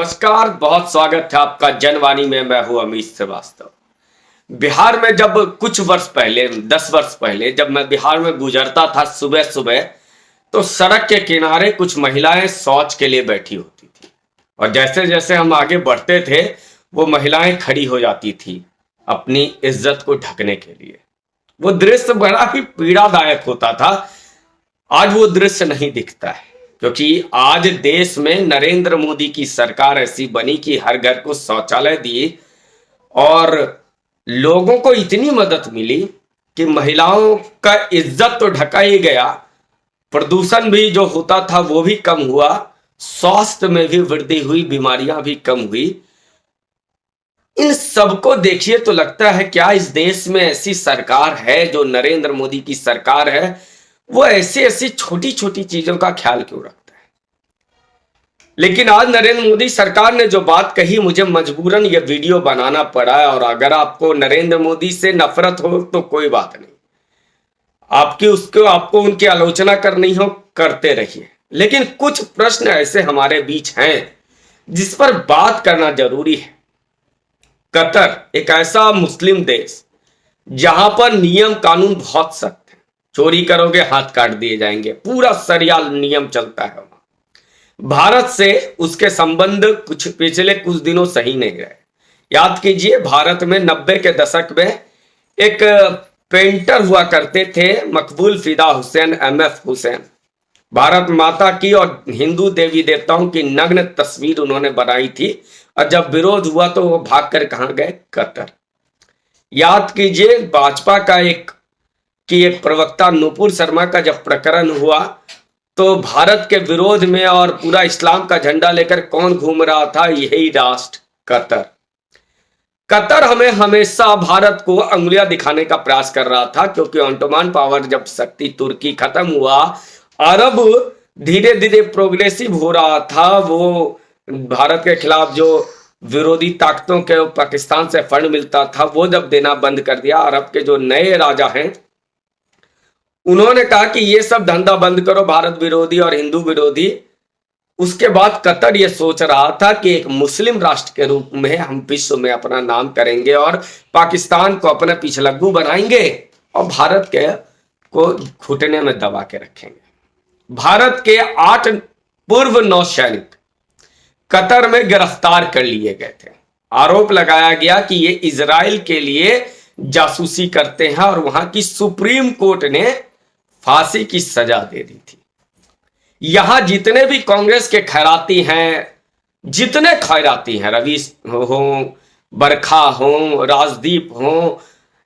नमस्कार, बहुत स्वागत है आपका जनवाणी में। मैं हूं अमित श्रीवास्तव। बिहार में जब कुछ वर्ष पहले 10 वर्ष पहले जब मैं बिहार में गुजरता था सुबह सुबह, तो सड़क के किनारे कुछ महिलाएं शौच के लिए बैठी होती थी और जैसे जैसे हम आगे बढ़ते थे वो महिलाएं खड़ी हो जाती थी अपनी इज्जत को ढकने के लिए। वो दृश्य बड़ा ही पीड़ादायक होता था। आज वो दृश्य नहीं दिखता है क्योंकि आज देश में नरेंद्र मोदी की सरकार ऐसी बनी कि हर घर को शौचालय दिए और लोगों को इतनी मदद मिली कि महिलाओं का इज्जत तो ढका ही गया, प्रदूषण भी जो होता था वो भी कम हुआ, स्वास्थ्य में भी वृद्धि हुई, बीमारियां भी कम हुई। इन सबको देखिए तो लगता है क्या इस देश में ऐसी सरकार है जो नरेंद्र मोदी की सरकार है, वो ऐसी ऐसी छोटी छोटी चीजों का ख्याल क्यों रखता है। लेकिन आज नरेंद्र मोदी सरकार ने जो बात कही, मुझे मजबूरन ये वीडियो बनाना पड़ा है। और अगर आपको नरेंद्र मोदी से नफरत हो तो कोई बात नहीं, आपको उनकी आलोचना करनी हो करते रहिए, लेकिन कुछ प्रश्न ऐसे हमारे बीच हैं जिस पर बात करना जरूरी है। कतर एक ऐसा मुस्लिम देश जहां पर नियम कानून बहुत सख्त, चोरी करोगे हाथ काट दिए जाएंगे, पूरा सरियाल नियम चलता है वहां। भारत से उसके संबंध पिछले कुछ दिनों सही नहीं रहे। याद कीजिए, भारत में 90 के दशक में एक पेंटर हुआ करते थे मकबूल फिदा हुसैन, MF हुसैन। भारत माता की और हिंदू देवी देवताओं की नग्न तस्वीर उन्होंने बनाई थी और जब विरोध हुआ तो वो भागकर कहां गए? कतर। याद कीजिए, भाजपा का एक प्रवक्ता नूपुर शर्मा का जब प्रकरण हुआ तो भारत के विरोध में और पूरा इस्लाम का झंडा लेकर कौन घूम रहा था? यही राष्ट्र कतर। कतर हमें हमेशा भारत को अंगुलियां दिखाने का प्रयास कर रहा था क्योंकि ऑटोमान पावर जब शक्ति तुर्की खत्म हुआ, अरब धीरे धीरे प्रोग्रेसिव हो रहा था। वो भारत के खिलाफ जो विरोधी ताकतों के पाकिस्तान से फंड मिलता था वो जब देना बंद कर दिया, अरब के जो नए राजा हैं उन्होंने कहा कि ये सब धंधा बंद करो, भारत विरोधी और हिंदू विरोधी। उसके बाद कतर ये सोच रहा था कि एक मुस्लिम राष्ट्र के रूप में हम विश्व में अपना नाम करेंगे और पाकिस्तान को अपना पिछलग्गू बनाएंगे और भारत के को घुटने में दबा के रखेंगे। भारत के 8 पूर्व नौसैनिक कतर में गिरफ्तार कर लिए गए थे। आरोप लगाया गया कि ये इजराइल के लिए जासूसी करते हैं और वहां की सुप्रीम कोर्ट ने फांसी की सजा दे दी थी। यहां जितने भी कांग्रेस के खैराती हैं, रवि हो, बरखा हो, राजदीप हो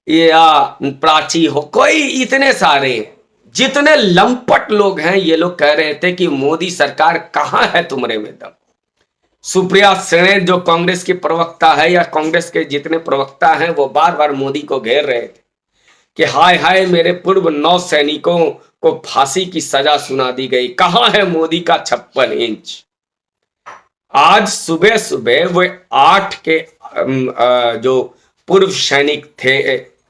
या प्राची हो, कोई इतने सारे जितने लंपट लोग हैं, ये लोग कह रहे थे कि मोदी सरकार कहां है तुम्हारे में दम। सुप्रिया सेन जो कांग्रेस की प्रवक्ता है या कांग्रेस के जितने प्रवक्ता हैं वो बार बार मोदी को घेर रहे थे कि हाय हाय मेरे पूर्व 9 सैनिकों को फांसी की सजा सुना दी गई, कहां है मोदी का 56 इंच। आज सुबह सुबह वो 8 के जो पूर्व सैनिक थे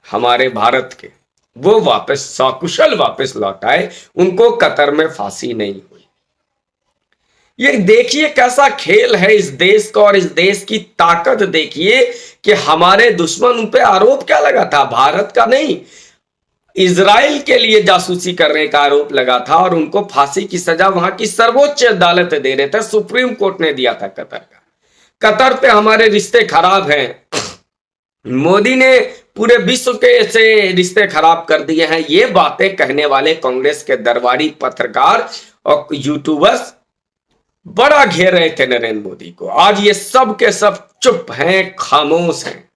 हमारे भारत के, वो वापस सकुशल वापस लौट आए, उनको कतर में फांसी नहीं हुई। ये देखिए कैसा खेल है इस देश का और इस देश की ताकत देखिए कि हमारे दुश्मन उन पे आरोप क्या लगा था? भारत का नहीं, इजराइल के लिए जासूसी करने का आरोप लगा था और उनको फांसी की सजा वहां की सर्वोच्च अदालत दे रहे थे, सुप्रीम कोर्ट ने दिया था कतर का। कतर पे हमारे रिश्ते खराब हैं, मोदी ने पूरे विश्व के से रिश्ते खराब कर दिए हैं। ये बातें कहने वाले कांग्रेस के दरबारी पत्रकार और यूट्यूबर्स बड़ा घेर रहे थे नरेंद्र मोदी को। आज ये सब के सब चुप हैं, खामोश हैं,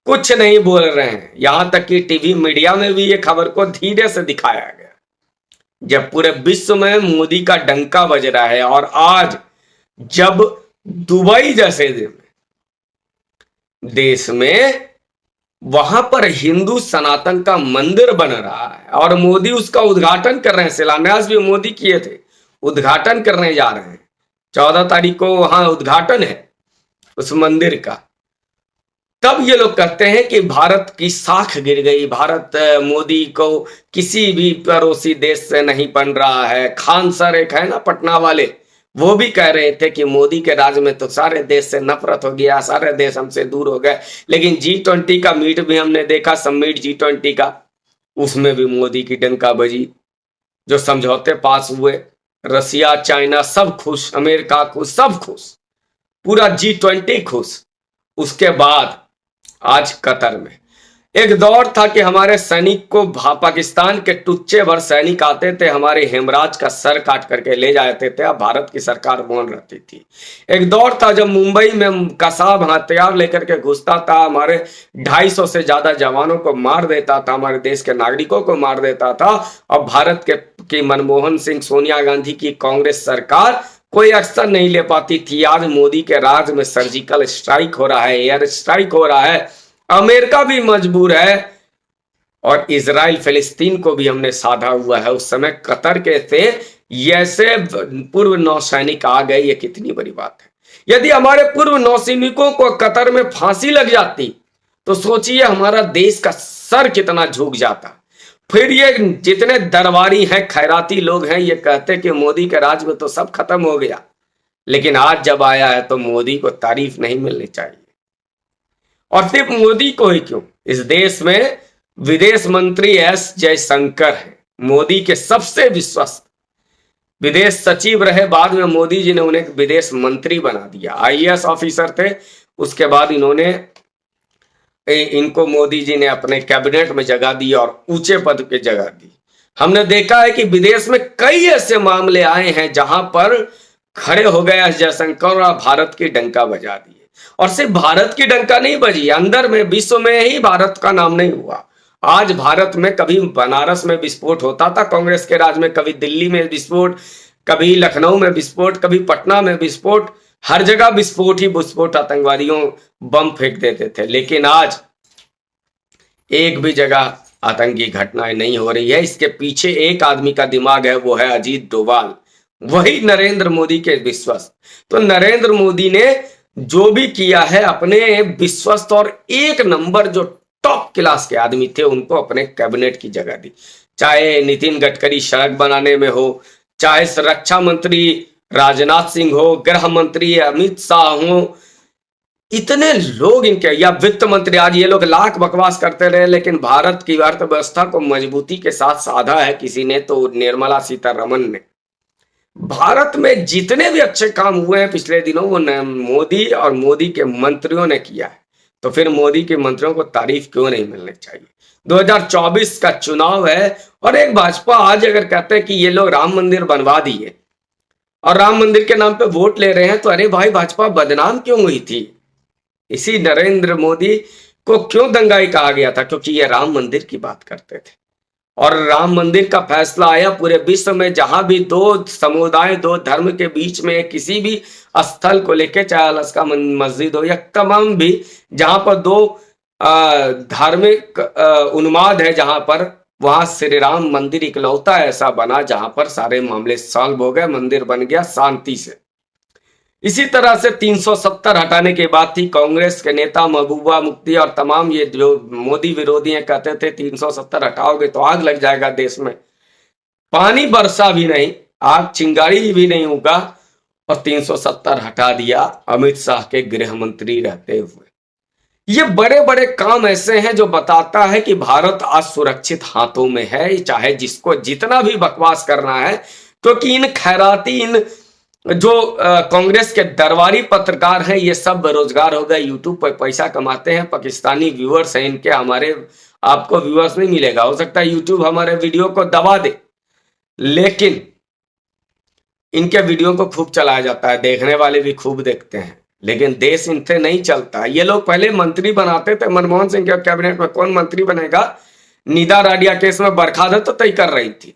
कुछ नहीं बोल रहे हैं। यहां तक कि टीवी मीडिया में भी ये खबर को धीरे से दिखाया गया जब पूरे विश्व में मोदी का डंका बज रहा है। और आज जब दुबई जैसे देश में वहां पर हिंदू सनातन का मंदिर बन रहा है और मोदी उसका उद्घाटन कर रहे हैं, शिलान्यास भी मोदी किए थे, उद्घाटन करने जा रहे हैं। 14 तारीख को वहां उद्घाटन है उस मंदिर का। तब ये लोग कहते हैं कि भारत की साख गिर गई, भारत मोदी को किसी भी पड़ोसी देश से नहीं बन रहा है। खान सर एक है ना पटना वाले, वो भी कह रहे थे कि मोदी के राज में तो सारे देश से नफरत हो गया, सारे देश हमसे दूर हो गए। लेकिन G20 का मीट भी हमने देखा, समिट G20 का, उसमें भी मोदी की डंका बजी। जो समझौते पास हुए, रसिया, चाइना सब खुश, अमेरिका खुश, सब खुश, पूरा G20 खुश। उसके बाद आज कतर में एक दौर था कि हमारे सैनिक को पाकिस्तान के टुच्चे भर सैनिक आते थे, हमारे हेमराज का सर काट करके ले जाते थे। अब भारत की सरकार मौन रहती थी। एक दौर था जब मुंबई में कसाब हथियार लेकर के घुसता था, हमारे 250 से ज्यादा जवानों को मार देता था, हमारे देश के नागरिकों को मार देता था। अब भारत की मनमोहन सिंह, सोनिया गांधी की कांग्रेस सरकार कोई एक्शन नहीं ले पाती थी। आज मोदी के राज में सर्जिकल स्ट्राइक हो रहा है, एयर स्ट्राइक हो रहा है, अमेरिका भी मजबूर है और इजराइल फिलिस्तीन को भी हमने साधा हुआ है। उस समय कतर के थे, ऐसे पूर्व नौसैनिक आ गए, ये कितनी बड़ी बात है। यदि हमारे पूर्व नौसैनिकों को कतर में फांसी लग जाती तो सोचिए हमारा देश का सर कितना झुक जाता। फिर ये जितने दरबारी हैं, खैराती लोग हैं, ये कहते कि मोदी के राज में तो सब खत्म हो गया। लेकिन आज जब आया है तो मोदी को तारीफ नहीं मिलनी चाहिए। और सिर्फ मोदी को ही क्यों, इस देश में विदेश मंत्री एस जयशंकर है, मोदी के सबसे विश्वस्त विदेश सचिव रहे। बाद में मोदी जी ने उन्हें विदेश मंत्री बना दिया, IAS ऑफिसर थे। उसके बाद इनको मोदी जी ने अपने कैबिनेट में जगह दी और ऊंचे पद पे जगह दी। हमने देखा है कि विदेश में कई ऐसे मामले आए हैं जहां पर खड़े हो गए एस जयशंकर और भारत की डंका बजा दी। और सिर्फ भारत की डंका नहीं बजी, अंदर में विश्व में ही भारत का नाम नहीं हुआ। आज भारत में कभी बनारस में विस्फोट होता था कांग्रेस के राज में, कभी दिल्ली में विस्फोट, कभी लखनऊ में विस्फोट, कभी पटना में विस्फोट, हर जगह विस्फोट ही विस्फोट, आतंकवादियों बम फेंक देते थे। लेकिन आज एक भी जगह आतंकी घटनाएं नहीं हो रही है। इसके पीछे एक आदमी का दिमाग है, वो है अजीत डोभाल, वही नरेंद्र मोदी के विश्वस्त। तो नरेंद्र मोदी ने जो भी किया है, अपने विश्वस्त और एक नंबर जो टॉप क्लास के आदमी थे उनको अपने कैबिनेट की जगह दी। चाहे नितिन गडकरी सड़क बनाने में हो, चाहे रक्षा मंत्री राजनाथ सिंह हो, गृह मंत्री अमित शाह हो, इतने लोग इनके, या वित्त मंत्री, आज ये लोग लाख बकवास करते रहे लेकिन भारत की अर्थव्यवस्था को मजबूती के साथ साधा है किसी ने, तो निर्मला सीतारमण ने। भारत में जितने भी अच्छे काम हुए हैं पिछले दिनों वो मोदी और मोदी के मंत्रियों ने किया है। तो फिर मोदी के मंत्रियों को तारीफ क्यों नहीं मिलनी चाहिए। 2024 का चुनाव है और एक भाजपा आज अगर कहते हैं कि ये लोग राम मंदिर बनवा दिए और राम मंदिर के नाम पे वोट ले रहे हैं, तो अरे भाई भाजपा बदनाम क्यों हुई थी। इसी नरेंद्र मोदी को क्यों दंगाई कहा गया था, क्योंकि ये राम मंदिर की बात करते थे। और राम मंदिर का फैसला आया पूरे विश्व में, जहां भी दो समुदाय, दो धर्म के बीच में किसी भी स्थल को लेके, चाहे अलस्का मस्जिद हो या तमाम भी, जहां पर दो धार्मिक उन्माद है, जहां पर वहां श्री राम मंदिर इकलौता ऐसा बना जहां पर सारे मामले सॉल्व हो गए, मंदिर बन गया शांति से। इसी तरह से 370 हटाने की बात थी। कांग्रेस के नेता महबूबा मुफ्ती और तमाम ये जो मोदी विरोधी हैं कहते थे 370 हटाओगे तो आग लग जाएगा देश में, पानी बरसा भी नहीं, आग चिंगारी भी नहीं होगा, और 370 हटा दिया अमित शाह के गृह मंत्री रहते हुए। ये बड़े बड़े काम ऐसे हैं जो बताता है कि भारत आज सुरक्षित हाथों में है, चाहे जिसको जितना भी बकवास करना है, क्योंकि इन खैराती, इन जो कांग्रेस के दरबारी पत्रकार हैं, ये सब बेरोजगार हो गए, यूट्यूब पर पैसा कमाते हैं, पाकिस्तानी व्यूअर्स हैं इनके, हमारे आपको व्यूअर्स नहीं मिलेगा। हो सकता है यूट्यूब हमारे वीडियो को दबा दे, लेकिन इनके वीडियो को खूब चलाया जाता है, देखने वाले भी खूब देखते हैं, लेकिन देश इनसे नहीं चलता। ये लोग पहले मंत्री बनाते थे, मनमोहन सिंह के कैबिनेट में कौन मंत्री बनेगा, नीदा राडिया केस में बर्खास्त तो तय कर रही थी।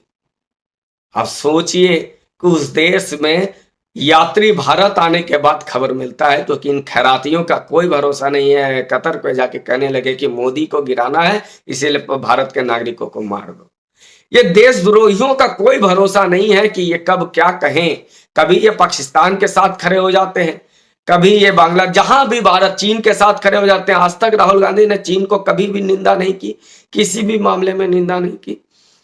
अब सोचिए कि उस देश में यात्री भारत आने के बाद खबर मिलता है, क्योंकि इन खैरातियों का कोई भरोसा नहीं है। कतर पे जाके कहने लगे कि मोदी को गिराना है, इसीलिए भारत के नागरिकों को मार दो। ये देशद्रोहियों का कोई भरोसा नहीं है कि ये कब क्या कहें। कभी ये पाकिस्तान के साथ खड़े हो जाते हैं, कभी ये बांग्ला, जहां भी भारत, चीन के साथ खड़े हो जाते हैं। आज तक राहुल गांधी ने चीन को कभी भी निंदा नहीं की, किसी भी मामले में निंदा नहीं की।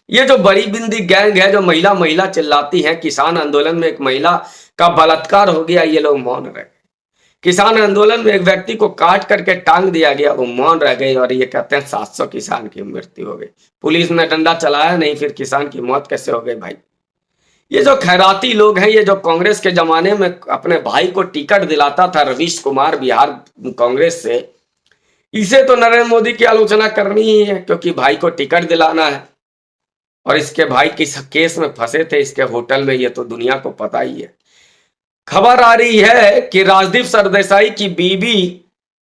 ये जो बड़ी बिंदी गैंग है जो महिला महिला चिल्लाती है, किसान आंदोलन में एक महिला का बलात्कार हो गया, ये लोग मौन रह गए। किसान आंदोलन में एक व्यक्ति को काट करके टांग दिया गया, वो मौन रह गए और ये कहते हैं 700 किसान की मृत्यु हो गई। पुलिस ने डंडा चलाया नहीं, फिर किसान की मौत कैसे हो गई भाई? ये जो खैराती लोग हैं, ये जो कांग्रेस के जमाने में अपने भाई को टिकट दिलाता था रवीश कुमार बिहार कांग्रेस से, इसे तो नरेंद्र मोदी की आलोचना करनी ही है, क्योंकि भाई को टिकट दिलाना है। और इसके भाई किस केस में फंसे थे इसके होटल में, ये तो दुनिया को पता ही है। खबर आ रही है कि राजदीप सरदेसाई की बीवी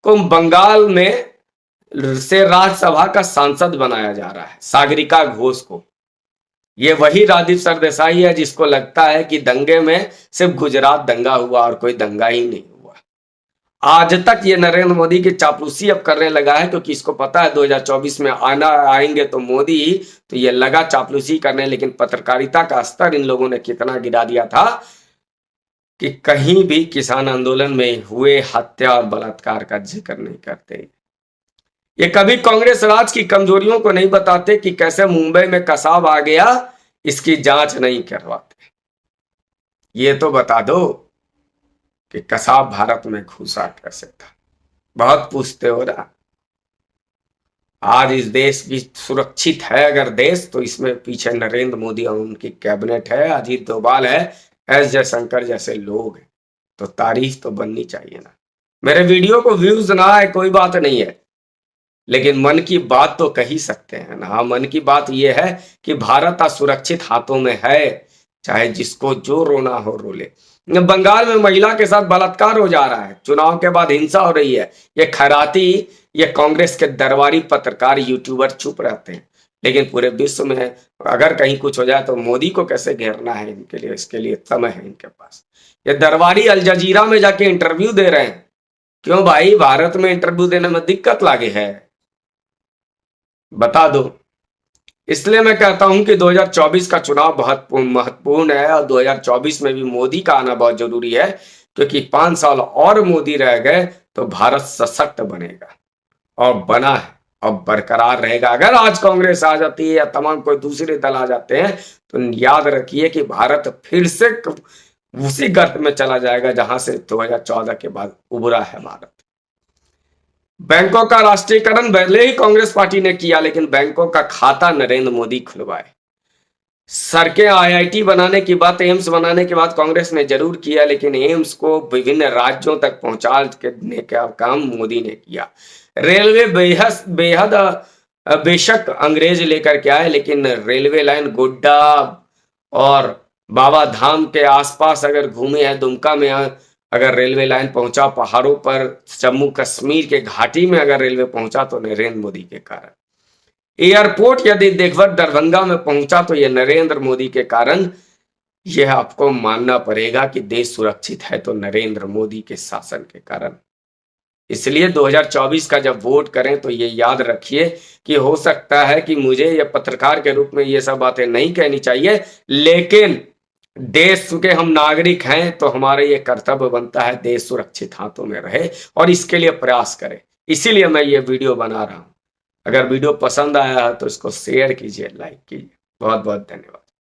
को बंगाल में से राज्यसभा का सांसद बनाया जा रहा है, सागरिका घोष को। ये वही राजदीप सरदेसाई है जिसको लगता है कि दंगे में सिर्फ गुजरात दंगा हुआ और कोई दंगा ही नहीं हुआ। आज तक ये नरेंद्र मोदी की चापलूसी अब करने लगा है, क्योंकि इसको पता है 2024 में आएंगे तो मोदी ही, तो ये लगा चापलूसी करने। लेकिन पत्रकारिता का स्तर इन लोगों ने कितना गिरा दिया था कि कहीं भी किसान आंदोलन में हुए हत्या और बलात्कार का जिक्र नहीं करते। ये कभी कांग्रेस राज की कमजोरियों को नहीं बताते कि कैसे मुंबई में कसाब आ गया, इसकी जांच नहीं करवाते। ये तो बता दो कि कसाब भारत में घुसा कैसे था, बहुत पूछते हो ना। आज इस देश की सुरक्षित है अगर देश, तो इसमें पीछे नरेंद्र मोदी और उनकी कैबिनेट है, अजीत डोभाल है, एस जयशंकर जैसे लोग हैं। तो तारीफ तो बननी चाहिए ना। मेरे वीडियो को व्यूज ना आए कोई बात नहीं है, लेकिन मन की बात तो कह ही सकते हैं ना। मन की बात यह है कि भारत असुरक्षित हाथों में है, चाहे जिसको जो रोना हो रो ले। बंगाल में महिला के साथ बलात्कार हो जा रहा है, चुनाव के बाद हिंसा हो रही है। ये खैराती, ये कांग्रेस के दरबारी पत्रकार यूट्यूबर चुप रहते हैं, लेकिन पूरे विश्व में अगर कहीं कुछ हो जाए तो मोदी को कैसे घेरना है इनके लिए, इसके लिए समय है इनके पास। ये दरबारी अल जजीरा में जाके इंटरव्यू दे रहे हैं। क्यों भाई, भारत में इंटरव्यू देने में दिक्कत लागे है? बता दो। इसलिए मैं कहता हूं कि 2024 का चुनाव बहुत महत्वपूर्ण है और 2024 में भी मोदी का आना बहुत जरूरी है, क्योंकि 5 साल और मोदी रह गए तो भारत सशक्त बनेगा, और बना है और बरकरार रहेगा। अगर आज कांग्रेस आ जाती है या तमाम कोई दूसरे दल आ जाते हैं, तो याद रखिए कि भारत फिर से उसी गर्त में चला जाएगा जहां से 2014 के बाद उभरा है भारत। बैंकों का राष्ट्रीयकरण भले ही कांग्रेस पार्टी ने किया, लेकिन बैंकों का खाता नरेंद्र मोदी खुलवाए। सड़कें, आईआईटी बनाने की बात, एम्स बनाने की बात कांग्रेस ने जरूर किया, लेकिन एम्स को विभिन्न राज्यों तक पहुंचाने का काम मोदी ने किया। रेलवे बेहद बेशक अंग्रेज लेकर के आए, लेकिन रेलवे लाइन गोड्डा और बाबा धाम के आसपास अगर घूमे हैं, दुमका में अगर रेलवे लाइन पहुंचा, पहाड़ों पर, जम्मू कश्मीर के घाटी में अगर रेलवे पहुंचा, तो नरेंद्र मोदी के कारण। एयरपोर्ट यदि देखकर दरभंगा में पहुंचा, तो यह नरेंद्र मोदी के कारण। यह आपको मानना पड़ेगा कि देश सुरक्षित है तो नरेंद्र मोदी के शासन के कारण। इसलिए 2024 का जब वोट करें तो ये याद रखिए कि हो सकता है कि मुझे ये पत्रकार के रूप में ये सब बातें नहीं कहनी चाहिए, लेकिन देश के हम नागरिक हैं तो हमारा ये कर्तव्य बनता है देश सुरक्षित हाथों में रहे और इसके लिए प्रयास करें। इसीलिए मैं ये वीडियो बना रहा हूं। अगर वीडियो पसंद आया है तो इसको शेयर कीजिए, लाइक कीजिए। बहुत बहुत धन्यवाद।